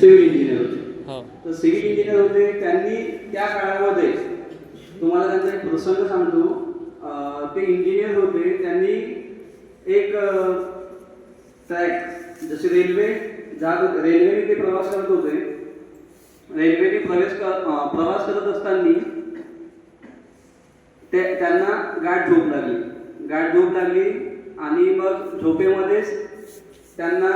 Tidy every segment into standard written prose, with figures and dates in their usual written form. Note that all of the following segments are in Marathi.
सिव्हिल इंजिनियर होते. हो. तर सिव्हिल इंजिनियर होते. त्यांनी त्या काळामध्ये तुम्हाला त्यांचा एक प्रसंग सांगतो. ते इंजिनियर होते. त्यांनी एक ट्रॅक जसे रेल्वे जात होते, रेल्वेने ते प्रवास करत होते. रेल्वेने प्रवास करत असताना त्यांना गाठ झोप लागली आणि मग झोपेमध्येच त्यांना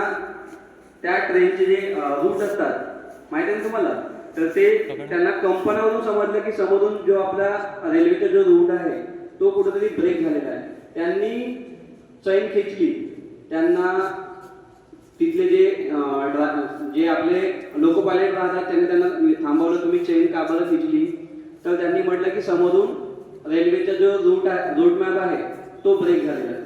त्या ट्रेनचे जे रूट असतात माहिती आहे तुम्हाला, तर ते त्यांना कंपनावरून समजलं की समोरून जो आपला रेल्वेचा जो रूट आहे तो कुठेतरी ब्रेक झालेला आहे. त्यांनी चैन खेचली. त्यांना तिथले जे आपले लोको पायलट राहतात त्यांनी त्यांना थांबवलं. तुम्ही चैन का बरं खेचली? तर त्यांनी म्हटलं की समोरून रेल्वेचा जो रूट मॅप आहे तो ब्रेक झालेला आहे.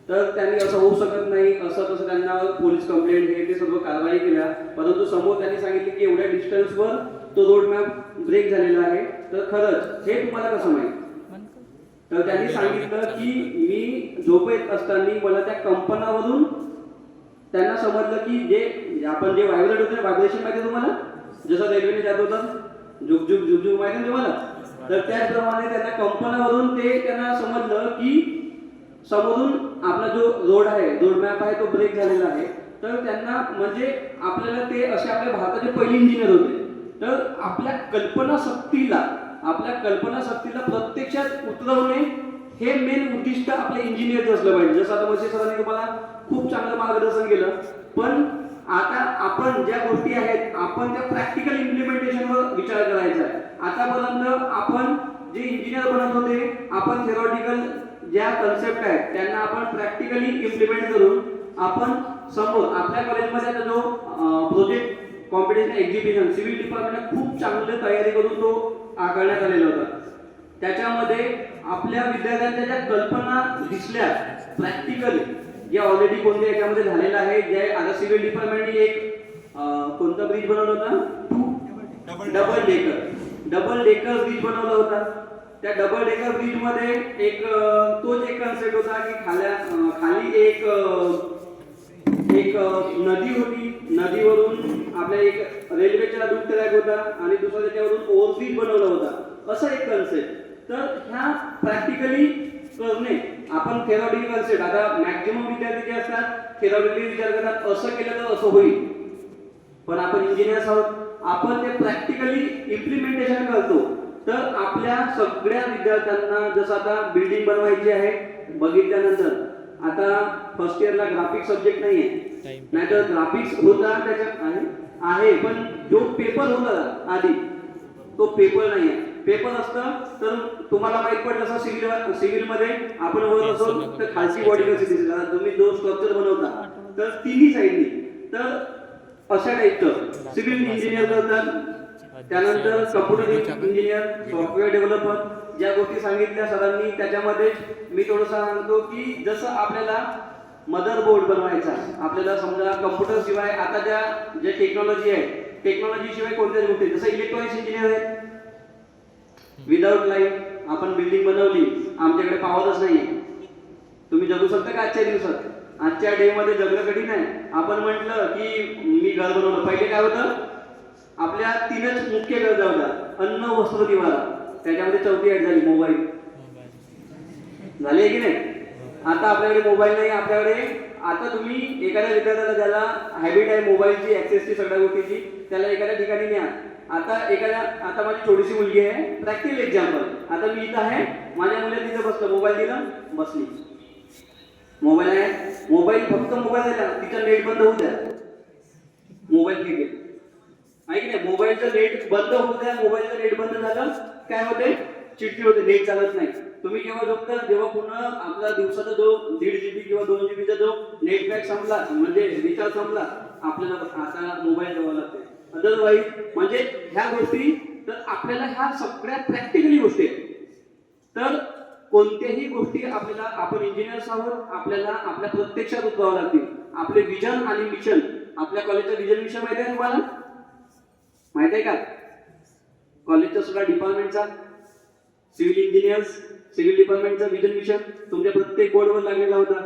तर त्यांनी असं होऊ शकत नाही, असं तसं त्यांना पोलीस कंप्लेंट हे ते सर्व कारवाई केल्या. परंतु समोर त्यांनी सांगितले की एवढ्या डिस्टन्सवर तो रोड मॅप ब्रेक झालेला आहे. तर खरंच हे तुम्हाला कसं माहिती? तर त्यांनी सांगितलं की मी झोपेत असताना मला त्या कंपनावरून त्यांना समजलं की जे आपण जे व्हायब्रेट होते व्हायब्रेशन माहिती तुम्हाला, जसं रेल्वेने जात होतं झुक झुक झुक झुक माहिती तुम्हाला, तर त्याचप्रमाणे त्यांना कंपनावरून त्यांना समजलं की समोरून आपला जो रोड मॅप आहे तो ब्रेक झालेला आहे. तर त्यांना म्हणजे आपल्याला ते असे आपल्या भारताचे पहिले इंजिनियर होते. तर आपल्या कल्पनाशक्तीला प्रत्यक्षात उतरवणे हे मेन उद्दिष्ट आपल्या इंजिनियरचं असलं पाहिजे. जसं आता मसे सरांनी तुम्हाला खूप चांगलं मार्गदर्शन केलं. पण आता आपण ज्या गोष्टी आहेत आपण त्या प्रॅक्टिकल इम्प्लिमेंटेशनवर विचार करायचा आहे. आतापर्यंत आपण जे इंजिनियर बनत होते आपण थेरॉटिकल ज्या कन्सेप्ट आहेत त्यांना आपण प्रॅक्टिकली इम्प्लिमेंट करून आपण समोर आपल्या कॉलेजमध्ये आता जो प्रोजेक्ट कॉम्पिटिशन एक्झिबिशन सिव्हिल डिपार्टमेंटने खूप चांगली तयारी करून तो करण्यात आलेला होता. त्याच्यामध्ये आपल्या विद्यार्थ्यांच्या ज्या कल्पना दिसल्या प्रॅक्टिकली जे ऑलरेडी कोणत्या याच्यामध्ये झालेलं आहे, जे आता सिव्हिल डिपार्टमेंटने एक कोणता ब्रिज बनवला होता, डबल डेकर ब्रिज बनवला होता. त्या डबल डेकर ब्रिज मध्ये तोच एक कन्सेप्ट होता की खाली एक नदी होती. नदीवरून आपल्या एक रेल्वेचा रूट ट्रॅक होता आणि दुसरा त्याच्यावरून ओव्हरब्रिज बनवला होता. असं एक कन्सेप्ट. तर ह्या प्रॅक्टिकली करणे आपण थेरॉटिकल कन्सेप्ट आता मॅक्झिमम विद्यार्थी जे असतात थेरॉटिकली विचार करतात असं केलं तर असं होईल. पण आपण इंजिनियर्स आहोत, आपण ते प्रॅक्टिकली इम्प्लिमेंटेशन करतो. तर आपल्या सगळ्या विद्यार्थ्यांना जसं आता बिल्डिंग बनवायची आहे बघितल्यानंतर आता फर्स्ट इयरला ग्राफिक्स सब्जेक्ट नाहीये, नाहीतर ग्राफिक्स होता त्याच्यात आहे पण जो पेपर होता आधी तो पेपर नाहीये. पेपर असतं तर तुम्हाला माहित पडलं असं सिव्हिल मध्ये आपण वर असो तर खालची बॉडी कशी दिसते. तुम्ही जो स्ट्रक्चर बनवता तर तिन्ही साईडनी तर अशा टाईपचं सिव्हिल इंजिनियर करतात. त्यानंतर कम्प्युटर इंजिनियर, सॉफ्टवेअर डेव्हलपर, ज्या गोष्टी सांगितल्या सरांनी त्याच्यामध्ये मी थोडंसं सांगतो की जसं आपल्याला मदरबोर्ड बनवायचा, आपल्याला समजा कम्प्युटर शिवाय आता ज्या टेक्नॉलॉजी आहे टेक्नॉलॉजी शिवाय कोणत्याच गोष्टी जसं इलेक्ट्रॉनिक्स इंजिनियर आहे. विदाउट लाईट आपण बिल्डिंग बनवली, आमच्याकडे पॉवरच नाहीये, तुम्ही जगू शकता का आजच्या दिवसात? आजच्या डे मध्ये जगणं कठीण आहे. आपण म्हटलं की मी घर बनवलं, पहिले काय होतं आपल्या तीनच मुख्य गरजा होत्या, अन्न वस्त्र निवारा. त्याच्यामध्ये चौथी ऍड झाली मोबाईल. झाली आहे की नाही? आता आपल्याकडे मोबाईल नाही. आपल्याकडे आता तुम्ही एखाद्या विद्यार्थ्याला ज्याला हॅबिट आहे मोबाईलची ऍक्सेसची सगळ्या गोष्टीची त्याला एखाद्या ठिकाणी न्या. आता माझी छोटीशी मुलगी आहे, प्रॅक्टिकल एक्झाम्पल. आता मी इथं आहे, माझ्या मुलीला तिथं बसलं, मोबाईल दिला बसली. मोबाईल आहे, मोबाईल फक्त मोबाईल दिला तिचा नेट बंद होऊ द्या, मोबाईल क्रिकेट आहे की नाही? मोबाईलचं नेट बंद होऊ द्या, मोबाईलचं नेट बंद झालं काय होते? चिडचिड होते, नेट चालत नाही. तुम्ही केव्हा झोपता? जेव्हा पुन्हा आपला दिवसाचा जो 1.5 GB किंवा 2 GB चा जो नेट पॅक संपला म्हणजे रिचार्ज संपला, आपल्याला आता मोबाईल घ्यावा लागते. अदरवाईज म्हणजे ह्या गोष्टी तर आपल्याला ह्या सगळ्या प्रॅक्टिकली गोष्टी आहेत. तर कोणत्याही गोष्टी आपल्याला आपण इंजिनियर्स आहोत, आपल्याला आपल्या प्रत्यक्षात उतरावं लागतील. आपले विजन आणि मिशन, आपल्या कॉलेजचं विजन मिशन माहिती आहे तुम्हाला? माहित आहे का? कॉलेजचा सुद्धा डिपार्टमेंटचा सिव्हिल डिपार्टमेंटचा विजन मिशन तुमच्या प्रत्येक बोर्डवर लागलेला होता.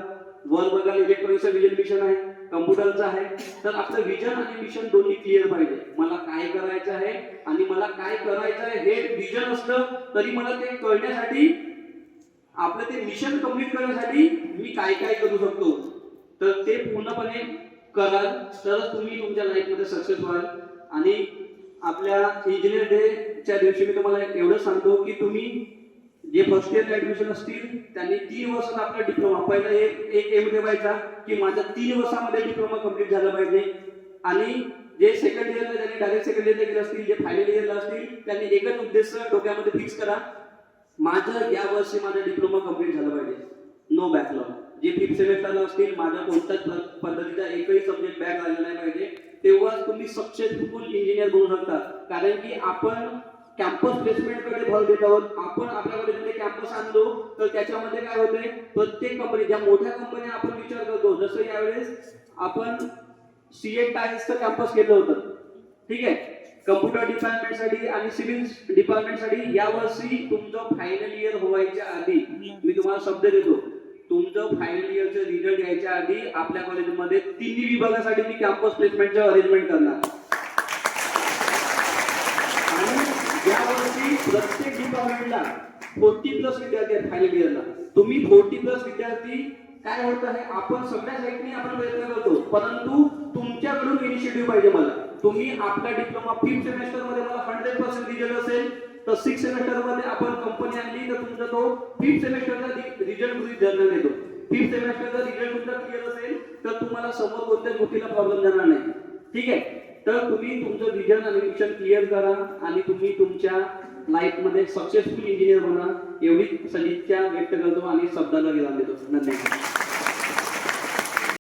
वर बघा इलेक्ट्रॉनिक्सचा विजन मिशन आहे. कम्प्युटरचा आहे. तर आपलं विजन आणि मिशन दोन्ही क्लिअर पाहिजे. मला काय करायचं आहे आणि मला काय करायचं आहे हे विजन असलं तरी मला ते कळण्यासाठी, आपलं ते मिशन कंप्लीट करण्यासाठी मी काय काय करू शकतो, तर ते पूर्णपणे कराल तरच तुम्ही तुमच्या लाईफमध्ये सक्सेस व्हाल. आणि आपल्या इंजिनियर डेच्या दिवशी मी तुम्हाला एवढं सांगतो की तुम्ही जे फर्स्ट इयरला ऍडमिशन असतील त्यांनी 3 वर्षात आपला डिप्लोमा, पहिला एक एम ठेवायचा की माझा 3 वर्षामध्ये डिप्लोमा कंप्लीट झाला पाहिजे. आणि जे सेकंड इयरला ज्यांनी डायरेक्ट सेकंड इयरला गेले असतील, जे फायनल इयरला असतील, त्यांनी एकच उद्देश डोक्यामध्ये फिक्स करा, माझं या वर्षी माझा डिप्लोमा कंप्लीट झाला पाहिजे, नो बॅकलॉग. जे 5th सेमेस्टरला असतील, माझा कोणत्याच पद्धतीचा एकही सब्जेक्ट बॅक आला नाही पाहिजे. तेव्हाच तुम्ही सक्सेसफुल इंजिनियर बनू शकता. कारण की आपण कॅम्पस प्लेसमेंटकडे भर देत आहोत. आपण आपल्याकडे कॅम्पस आणलो तर त्याच्यामध्ये काय होते, प्रत्येक कंपनी, ज्या मोठ्या कंपन्या आपण विचार करतो, जसं यावेळेस आपण सीए टायर्सचं कॅम्पस केलं होतं, ठीक आहे, कम्प्युटर डिपार्टमेंटसाठी आणि सिव्हिल डिपार्टमेंटसाठी. यावर्षी तुमचं फायनल इयर व्हायच्या आधी मी तुम्हाला शब्द देतो, तुमचं फायनल इयरचं रिझल्ट यायच्या आधी आपल्या कॉलेजमध्ये 3 विभागासाठी मी कॅम्पस प्लेसमेंटचं अरेंजमेंट करणार. आणि यावर्षी प्रत्येक डिपार्टमेंटला 40+ विद्यार्थी आहेत फायनल इयरला. तुम्ही 40+ विद्यार्थी, काय होत आहे, आपण सगळ्या साईडने आपण प्रयत्न करतो, परंतु तुमच्याकडून इनिशिएटिव्ह पाहिजे मला. तुम्ही आपला डिप्लोमा 5th सेमेस्टरमध्ये मला 100% रिझल्ट असेल तर 6th सेमेस्टरमध्ये आपण कंपनी आणली तर तुमचा तो 5th सेमेस्टरचा रिझल्ट गृहीत धरला नाही. तो 5th सेमेस्टरचा रिझल्ट तुमचा क्लिअर असेल तर तुम्हाला समोर कोणत्याच गोष्टीला प्रॉब्लेम जाणार नाही, ठीक आहे. तर तुम्ही तुमचं विजन आणि मिशन क्लिअर करा आणि तुम्ही तुमच्या लाईफमध्ये सक्सेसफुल इंजिनियर बना, एवढी सदिच्छा व्यक्त करतो आणि शब्दाला विराम देतो. धन्यवाद.